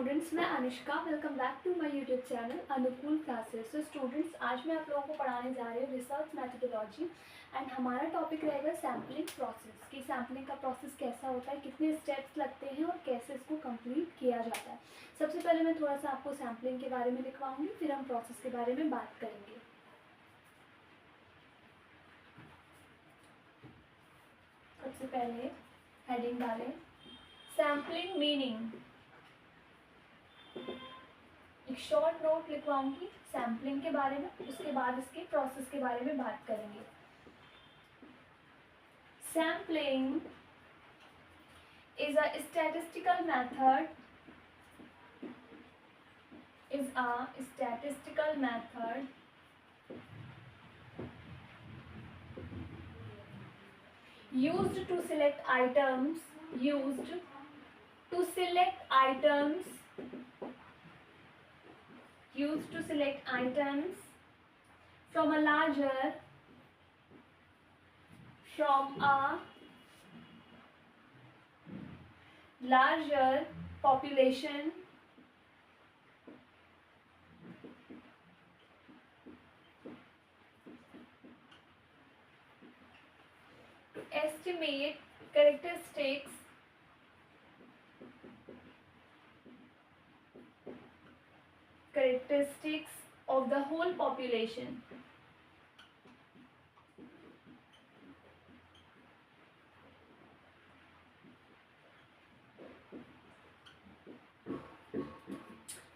Students, मैं Anushka. Welcome back to my YouTube channel Anukool classes. तो students, आज मैं आप लोगों को पढ़ाने जा रही हूँ रिसर्च मैथडोलॉजी एंड हमारा टॉपिक रहेगा सैम्पलिंग प्रोसेस कि सैम्पलिंग का प्रोसेस कैसा होता है, कितने स्टेप्स लगते हैं और कैसे इसको कंप्लीट किया जाता है। सबसे पहले मैं थोड़ा सा आपको सैम्पलिंग के बारे में लिखवाऊंगी, फिर हम प्रोसेस के बारे में बात करेंगे। सबसे पहले हेडिंग डालें सैम्पलिंग मीनिंग। एक शॉर्ट नोट लिखवाऊंगी सैम्पलिंग के बारे में, उसके बाद इसके प्रोसेस के बारे में बात करेंगे। Sampling is a statistical method used to select items from a larger population to estimate characteristics of the whole population.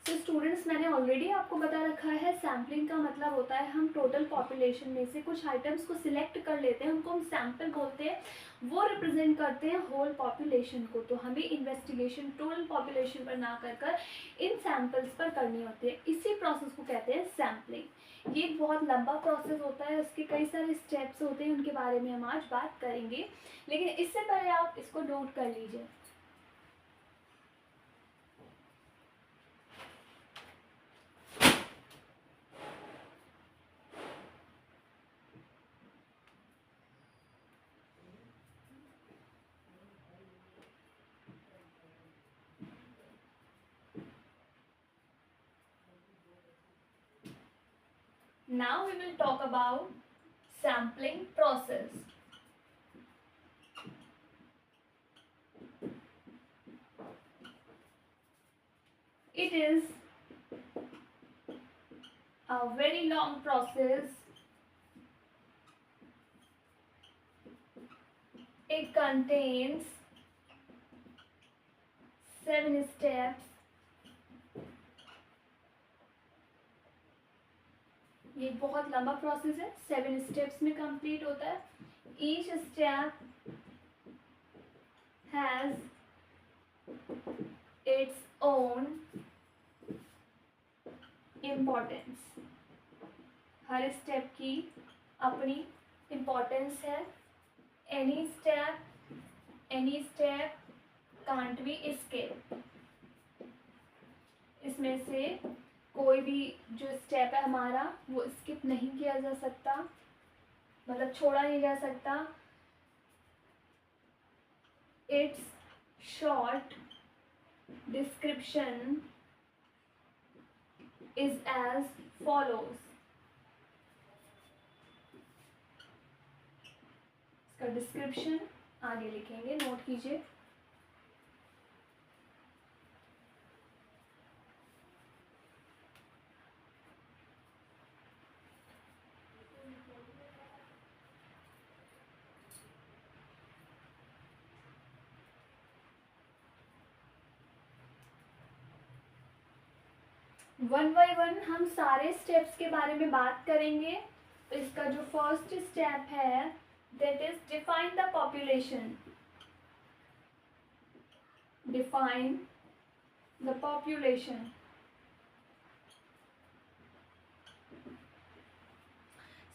तो स्टूडेंट्स, मैंने ऑलरेडी आपको बता रखा है सैम्पलिंग का मतलब होता है हम टोटल पॉपुलेशन में से कुछ आइटम्स को सिलेक्ट कर लेते हैं, उनको हम सैम्पल बोलते हैं, वो रिप्रेजेंट करते हैं होल पॉपुलेशन को। तो हमें इन्वेस्टिगेशन टोटल पॉपुलेशन पर ना कर इन सैम्पल्स पर करनी होती है। इसी प्रोसेस को कहते हैं सैम्पलिंग। ये एक बहुत लंबा प्रोसेस होता है, उसके कई सारे स्टेप्स होते हैं, उनके बारे में हम आज बात करेंगे, लेकिन इससे पहले आप इसको नोट कर लीजिए। Now we will talk about sampling process. It is a very long process. It contains 7 steps. ये बहुत लंबा प्रोसेस है, 7 स्टेप्स में कंप्लीट होता है। Each step has its own importance. Her step की अपनी इम्पोर्टेंस है। Any step can't be skip. इसमें से कोई भी जो स्टेप है हमारा वो स्किप नहीं किया जा सकता, मतलब छोड़ा नहीं जा सकता। It's short description is as follows. इसका डिस्क्रिप्शन आगे लिखेंगे, नोट कीजिए। वन बाय वन हम सारे स्टेप्स के बारे में बात करेंगे। तो इसका जो फर्स्ट स्टेप है that is define the population. Define the population.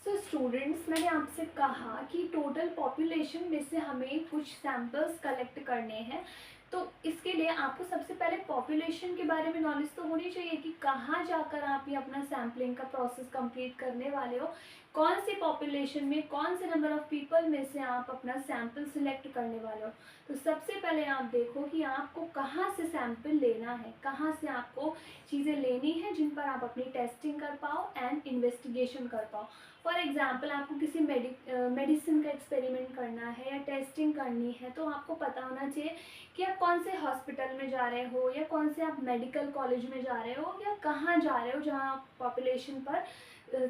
So students, मैंने आपसे कहा कि टोटल पॉपुलेशन में से हमें कुछ सैंपल्स कलेक्ट करने हैं। तो इसके लिए आपको सबसे पहले पॉपुलेशन के बारे में नॉलेज तो होनी चाहिए कि कहाँ जाकर आप ये अपना सैम्पलिंग का प्रोसेस कंप्लीट करने वाले हो, कौन सी पॉपुलेशन में, कौन से नंबर ऑफ पीपल में से आप अपना सैंपल सिलेक्ट करने वाले हो। तो सबसे पहले आप देखो कि आपको कहाँ से सैंपल लेना है, कहाँ से आपको चीज़ें लेनी है जिन पर आप अपनी टेस्टिंग कर पाओ एंड इन्वेस्टिगेशन कर पाओ। फॉर एग्जाम्पल आपको किसी मेडिसिन का एक्सपेरिमेंट करना है या टेस्टिंग करनी है, तो आपको पता होना चाहिए कि आप कौन से हॉस्पिटल में जा रहे हो या कौन से आप मेडिकल कॉलेज में जा रहे हो या कहाँ जा रहे हो जहाँ आप पॉपुलेशन पर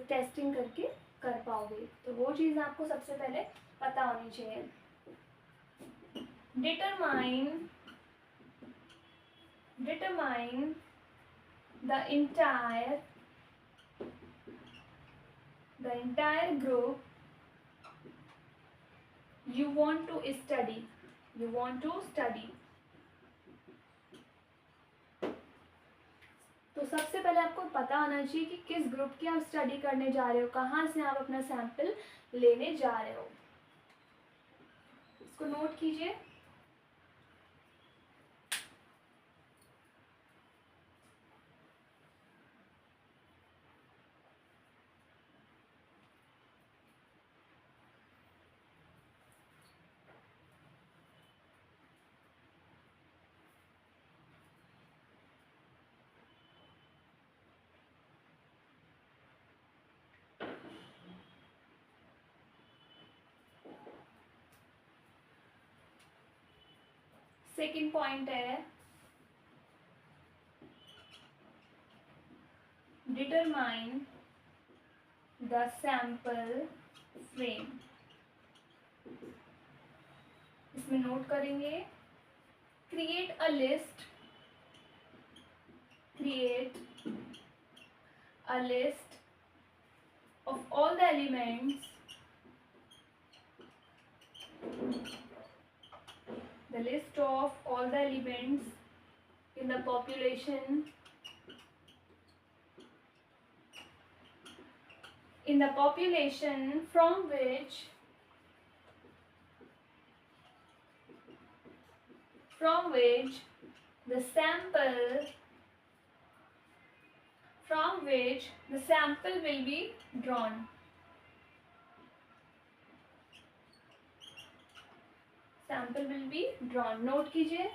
टेस्टिंग करके कर पाओगे। तो वो चीज़ आपको सबसे पहले पता होनी चाहिए। Determine the entire group you want to study. तो सबसे पहले आपको पता होना चाहिए कि किस ग्रुप की आप स्टडी करने जा रहे हो, कहाँ से आप अपना सैंपल लेने जा रहे हो। इसको नोट कीजिए। सेकंड पॉइंट है डिटरमाइन द सैंपल फ्रेम। इसमें नोट करेंगे, create a list of all the elements in the population from which the sample will be drawn. Note कीजिए।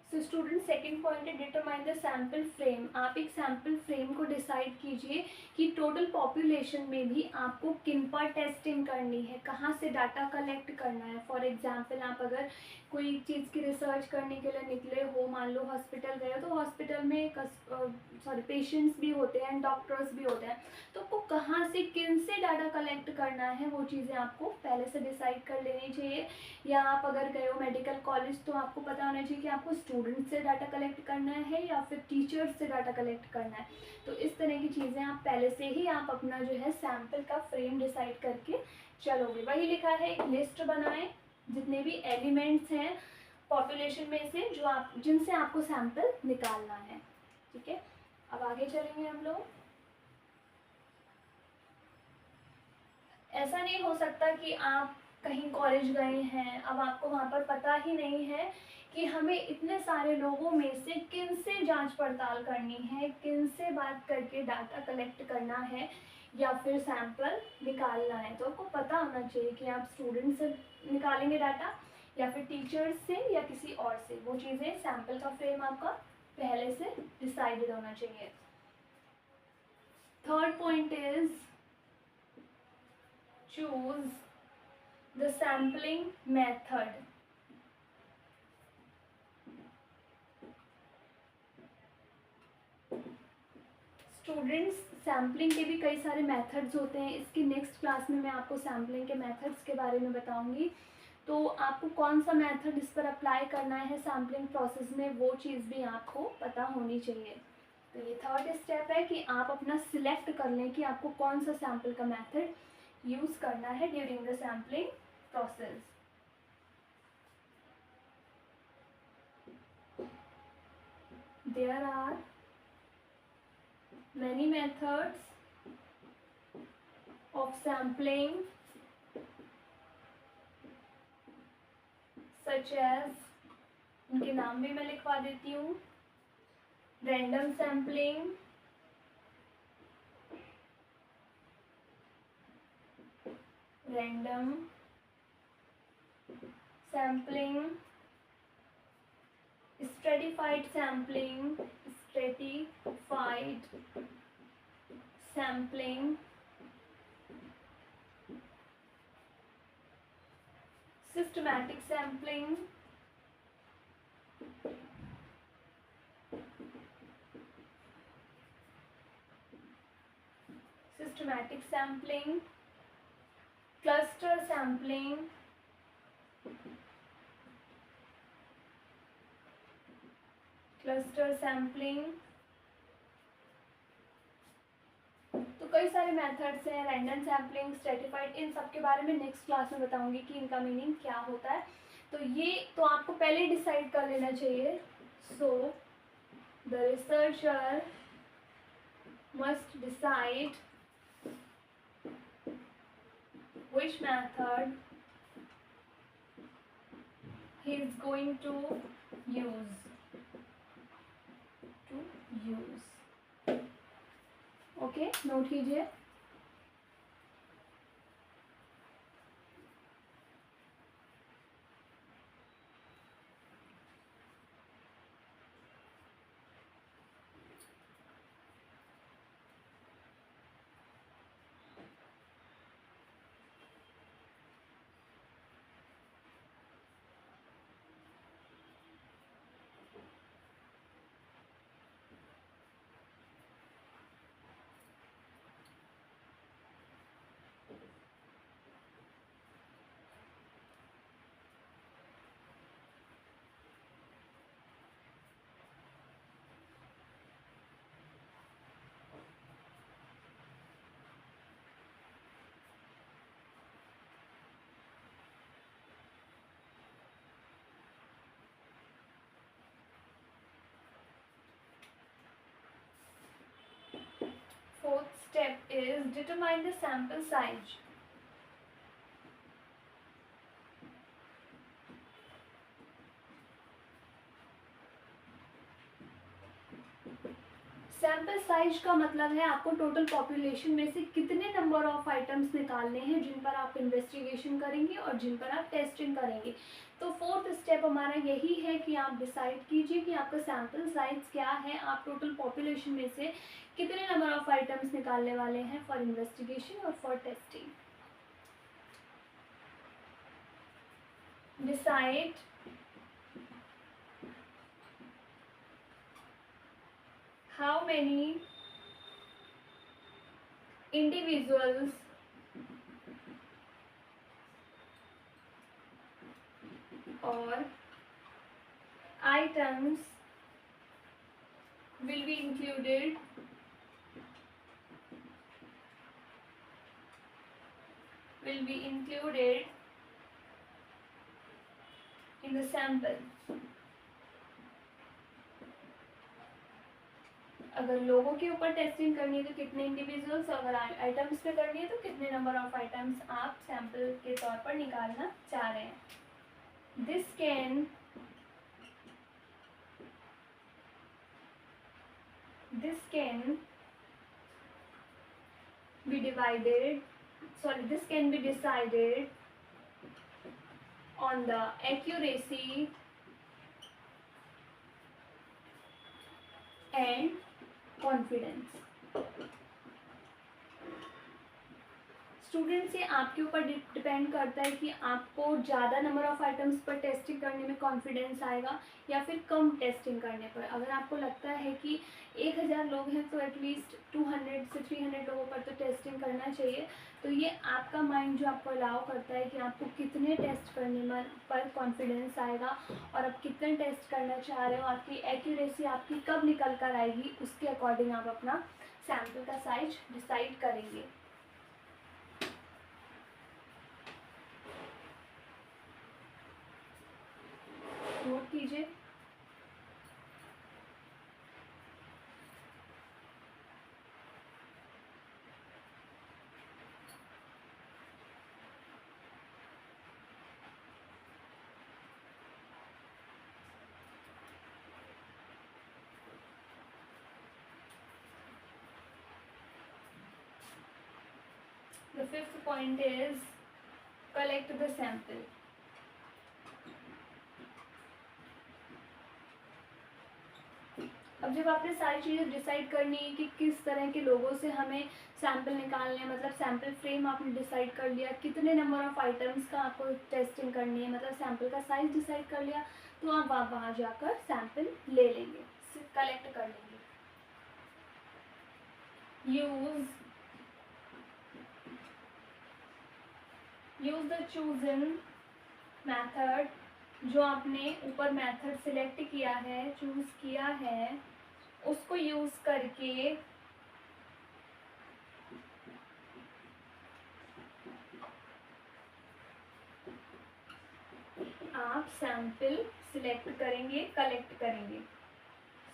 तो स्टूडेंट सेकंड पॉइंट है डिटरमाइन द सैंपल फ्रेम। आप एक sample frame को decide कीजिए कि टोटल पॉपुलेशन में भी आपको किन पर टेस्टिंग करनी है, कहाँ से डाटा कलेक्ट करना है। फॉर एग्जांपल आप अगर कोई चीज़ की रिसर्च करने के लिए निकले हो, मान लो हॉस्पिटल गए हो, तो हॉस्पिटल में पेशेंट्स भी होते हैं, डॉक्टर्स भी होते हैं, तो आपको कहाँ से किन से डाटा कलेक्ट करना है वो चीज़ें आपको पहले से डिसाइड कर लेनी चाहिए। या आप अगर गए हो मेडिकल कॉलेज तो आपको पता होना चाहिए कि आपको स्टूडेंट से डाटा कलेक्ट करना है या फिर टीचर्स से डाटा कलेक्ट करना है। तो इस तरह की चीज़ें आप पहले से ही आप अपना जो है सैंपल का फ्रेम डिसाइड करके चलोगे। वही लिखा है, एक लिस्ट बनाएं जितने भी एलिमेंट्स हैं पॉपुलेशन में से जो आप जिनसे आपको सैंपल निकालना है। ठीक है, अब आगे चलेंगे हम लोग। ऐसा नहीं हो सकता कि आप कहीं कॉलेज गए हैं, अब आपको वहाँ पर पता ही नहीं है कि हमें इतने सारे लोगों में से किन से जांच पड़ताल करनी है, किन से बात करके डाटा कलेक्ट करना है या फिर सैंपल निकालना है। तो आपको पता होना चाहिए कि आप स्टूडेंट से निकालेंगे डाटा या फिर टीचर्स से या किसी और से। वो चीज़ें सैंपल का फ्रेम आपका पहले से डिसाइडेड होना चाहिए। Third point is choose the sampling method. Students, sampling के भी कई सारे मेथड्स होते हैं। इसकी नेक्स्ट क्लास में मैं आपको सैम्पलिंग के मेथड्स के बारे में बताऊंगी। तो आपको कौन सा मेथड इस पर अप्लाई करना है सैम्पलिंग प्रोसेस में, वो चीज़ भी आपको पता होनी चाहिए। तो ये थर्ड स्टेप है कि आप अपना सिलेक्ट कर लें कि आपको कौन सा सैम्पल का मेथड यूज़ करना है during the sampling process. There are many methods of sampling such as, उनके नाम भी मैं लिखवा देती हूँ, random sampling, random sampling, stratified sampling, stratified sampling, systematic sampling, systematic sampling, cluster sampling, cluster sampling। तो कई सारे मेथड्स हैं, रैंडम सैम्पलिंग, स्ट्रेटिफाइड, इन सब के बारे में नेक्स्ट क्लास में बताऊंगी कि इनका मीनिंग क्या होता है। तो ये तो आपको पहले डिसाइड कर लेना चाहिए। So the researcher must decide which method he is going to use। Okay, note कीजिए। Fourth step is determine the sample size। Sample size का मतलब है आपको टोटल पॉपुलेशन में से कितने नंबर ऑफ आइटम्स निकालने हैं जिन पर आप इन्वेस्टिगेशन करेंगे और जिन पर आप टेस्टिंग करेंगे। तो फोर्थ स्टेप हमारा यही है कि आप डिसाइड कीजिए कि आपका सैम्पल साइज क्या है, आप टोटल पॉपुलेशन में से कितने नंबर ऑफ आइटम्स निकालने वाले हैं फॉर इन्वेस्टिगेशन और for testing. Decide how many individuals or items will be included in the sample। अगर लोगों के ऊपर टेस्टिंग करनी है तो कितने इंडिविजुअल्स, अगर आइटम्स पे करनी है तो कितने नंबर ऑफ आइटम्स आप सैंपल के तौर पर निकालना चाह रहे हैं। This can be divided, this can be decided on the accuracy and confidence। Students ये आपके ऊपर डिपेंड करता है कि आपको ज़्यादा नंबर ऑफ़ आइटम्स पर टेस्टिंग करने में कॉन्फिडेंस आएगा या फिर कम टेस्टिंग करने पर। अगर आपको लगता है कि 1000 लोग हैं तो एटलीस्ट 200 से 300 लोगों पर तो टेस्टिंग करना चाहिए। तो ये आपका माइंड जो आपको अलाउ करता है कि आपको कितने टेस्ट करने में पर कॉन्फिडेंस आएगा और आप कितने टेस्ट करना चाह रहे हो, आपकी एक्यूरेसी आपकी कब निकल कर आएगी, उसके अकॉर्डिंग आप अपना सैम्पल का साइज डिसाइड करेंगे। नोट कीजिए। The fifth point is collect the sample. अब जब आपने सारी चीज़ें डिसाइड करनी है कि किस तरह के लोगों से हमें सैंपल निकालने हैं, मतलब सैंपल फ्रेम आपने डिसाइड कर लिया, कितने नंबर ऑफ़ आइटम्स का आपको टेस्टिंग करनी है, मतलब सैंपल का साइज डिसाइड कर लिया, तो आप वहाँ जाकर सैंपल ले लेंगे, कलेक्ट कर लेंगे। यूज़ द चूजन मेथड, जो आपने ऊपर मेथड सिलेक्ट किया है, चूज़ किया है, उसको यूज़ करके आप सैंपल सिलेक्ट करेंगे, कलेक्ट करेंगे।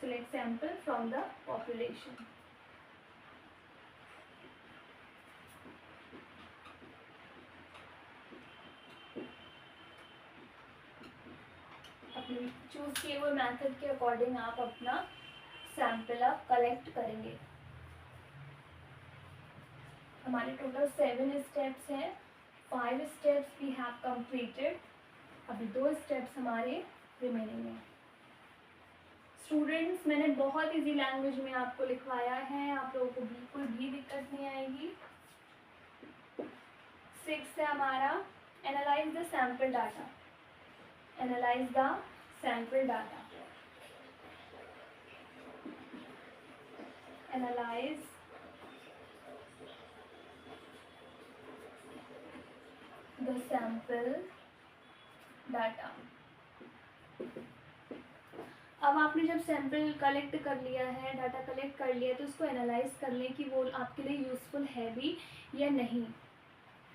Select sample from the population. अपने चूज किए हुए मेथड के अकॉर्डिंग आप अपना सैंपल आप कलेक्ट करेंगे। हमारे टोटल 7 स्टेप्स हैं। 5 स्टेप्स वी हैव कंप्लीटेड। अभी 2 स्टेप्स हमारे रिमेनिंग हैं। स्टूडेंट्स, मैंने बहुत इजी लैंग्वेज में आपको लिखवाया है, आप लोगों को बिल्कुल भी दिक्कत नहीं आएगी। 6 है हमारा analyse the sample data. Analyse the sample data. Analyse the sample data. अब आपने जब सैंपल कलेक्ट कर लिया है, डाटा कलेक्ट कर लिया है, तो उसको एनालाइज कर लें कि वो आपके लिए यूज़फुल है भी या नहीं।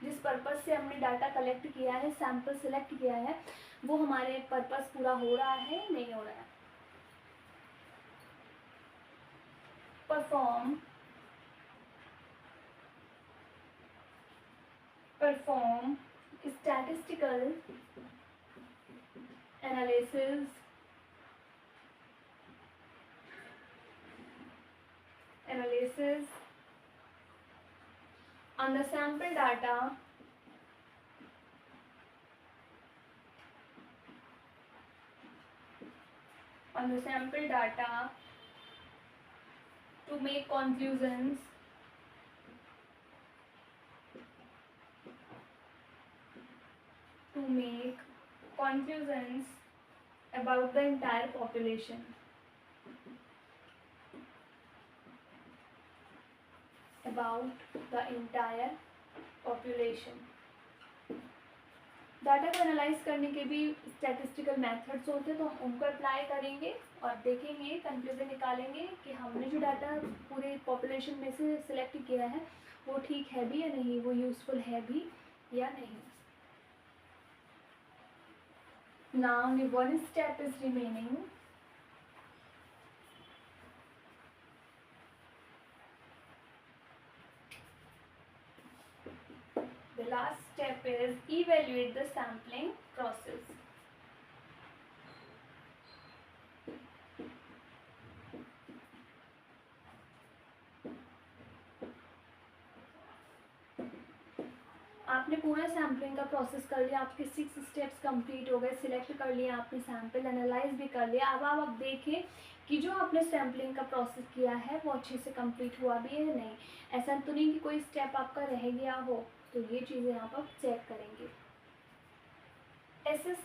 जिस पर्पस से हमने डाटा कलेक्ट किया है, सैंपल सेलेक्ट किया है, वो हमारे पर्पस पूरा हो रहा है, नहीं हो रहा है। Perform statistical analysis on the sample data to make conclusions about the entire population. Data को एनालाइज करने के भी स्टैटिस्टिकल मेथड्स होते हैं, तो हम उनको अप्लाई करेंगे और देखेंगे, कंक्लूजन निकालेंगे कि हमने जो डाटा पूरे पॉपुलेशन में से सिलेक्ट किया है वो ठीक है भी या नहीं, वो यूज़फुल है भी या नहीं। Now only one step is remaining. The last step is evaluate the sampling process. आपने पूरा सैम्पलिंग का प्रोसेस कर लिया, आपके 6 स्टेप्स कंप्लीट हो गए, सिलेक्ट कर लिया आपने सैम्पल, एनालाइज भी कर लिया। अब आप देखें कि जो आपने सैम्पलिंग का प्रोसेस किया है वो अच्छे से कंप्लीट हुआ भी है या नहीं। ऐसा तो नहीं कि कोई स्टेप आपका रह गया हो। तो ये चीज़ें आप अब चेक करेंगे। assess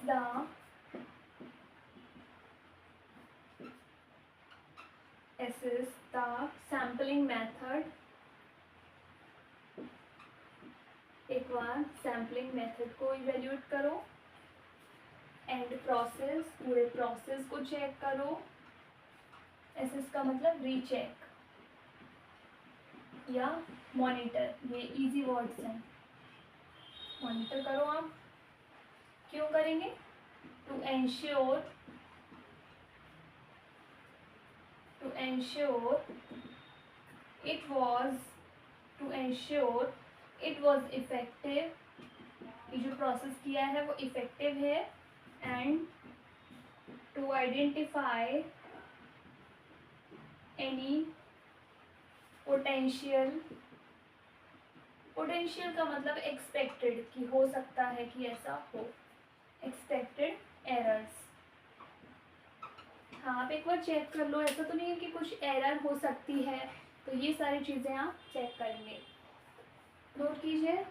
the sampling method। एक बार सैम्पलिंग मेथड को इवेल्यूएट करो। एंड प्रोसेस, पूरे प्रोसेस को चेक करो। एसेस का मतलब रीचेक या मॉनिटर, ये इजी वर्ड्स हैं। मॉनिटर करो आप। क्यों करेंगे? To ensure it was effective. ये जो प्रोसेस किया है वो इफेक्टिव है। And to identify any potential का मतलब एक्सपेक्टेड, कि हो सकता है कि ऐसा हो, एक्सपेक्टेड एरर्स। हाँ, आप एक बार चेक कर लो, ऐसा तो नहीं है कि कुछ एरर हो सकती है, तो ये सारी चीज़ें आप चेक करेंगे। नोट कीजिए।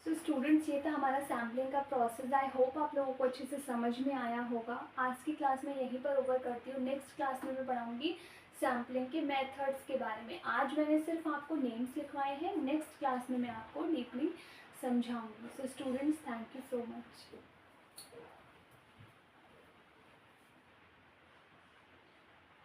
तो स्टूडेंट्स, ये था हमारा सैम्पलिंग का प्रोसेस। आई होप आप लोगों को अच्छे से समझ में आया होगा। आज की क्लास में यहीं पर ओवर करती हूँ। नेक्स्ट क्लास में मैं पढ़ाऊँगी सैम्पलिंग के मेथड्स के बारे में। आज मैंने सिर्फ आपको नेम्स लिखवाए हैं, नेक्स्ट क्लास में मैं आपको डीपली समझाऊंगी। So students, thank you so much.